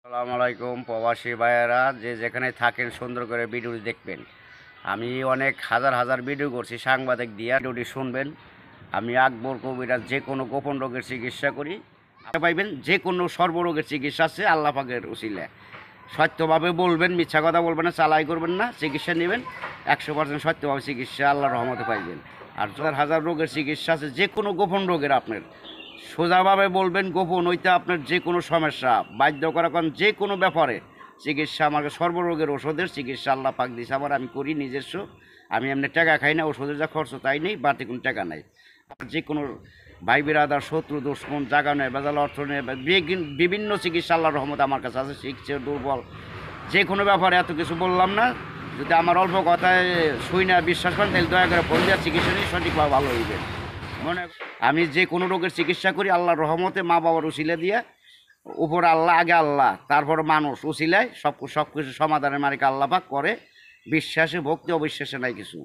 আসসালামু আলাইকুম প্রবাসী ভাইয়েরা, যে যেখানে থাকেন সুন্দর করে ভিডিওটি দেখবেন। আমি অনেক হাজার হাজার ভিডিও করছি, সাংবাদিক দিয়ে ভিডিওটি শুনবেন। আমি আকবর কবিরাজ যে কোনো গোপন রোগের চিকিৎসা করি। আপনি পাইবেন যে কোনো সর্বরোগের চিকিৎসা আছে আল্লাহ পাকের উসিলায়। সত্যভাবে বলবেন, মিথ্যা কথা বলবেন না, চালাই করবেন না, চিকিৎসা নেবেন 100% সত্যভাবে চিকিৎসা আল্লাহর রহমতে পাইবেন। আর হাজার হাজার রোগের চিকিৎসা আছে, যে কোনো গোপন রোগের আপনার সোজাভাবে বলবেন, গোপন হইতে আপনার যে কোনো সমস্যা বাধ্য করা কারণ যে কোনো ব্যাপারে চিকিৎসা আমাকে সর্বরোগের ওষুধের চিকিৎসা আল্লাহ পাক দিয়েছে। আবার আমি করি নিজস্ব, আমি এমনি টাকা খাই না, ওষুধের যা খরচ তাই নেই, বাড়তি কোনো টাকা নাই। যে কোনো ভাই বিরাদার শত্রু দুশ্মন জায়গা নেই, বেজাল অর্থ নেই, বিভিন্ন চিকিৎসা আল্লাহর রহমত আমার কাছে আছে। শিখছে দুর্বল যে কোনো ব্যাপারে এত কিছু বললাম না। যদি আমার অল্প কথায় শুই না বিশ্বাস করেন তাহলে দয়া করে ফোন দেওয়ার চিকিৎসা নিয়ে সঠিকভাবে ভালো হইবে। মনে আমি যে কোনো রোগের চিকিৎসা করি আল্লাহর রহমতে, মা বাবার উসিলে দিয়ে, উপর আল্লাহ, আগে আল্লাহ, তারপর মানুষ উসিলায় সব কিছু সমাধানের মালিক আল্লাহ পাক করে। বিশ্বাসে ভক্তি, অবিশ্বাসে নাই কিছু।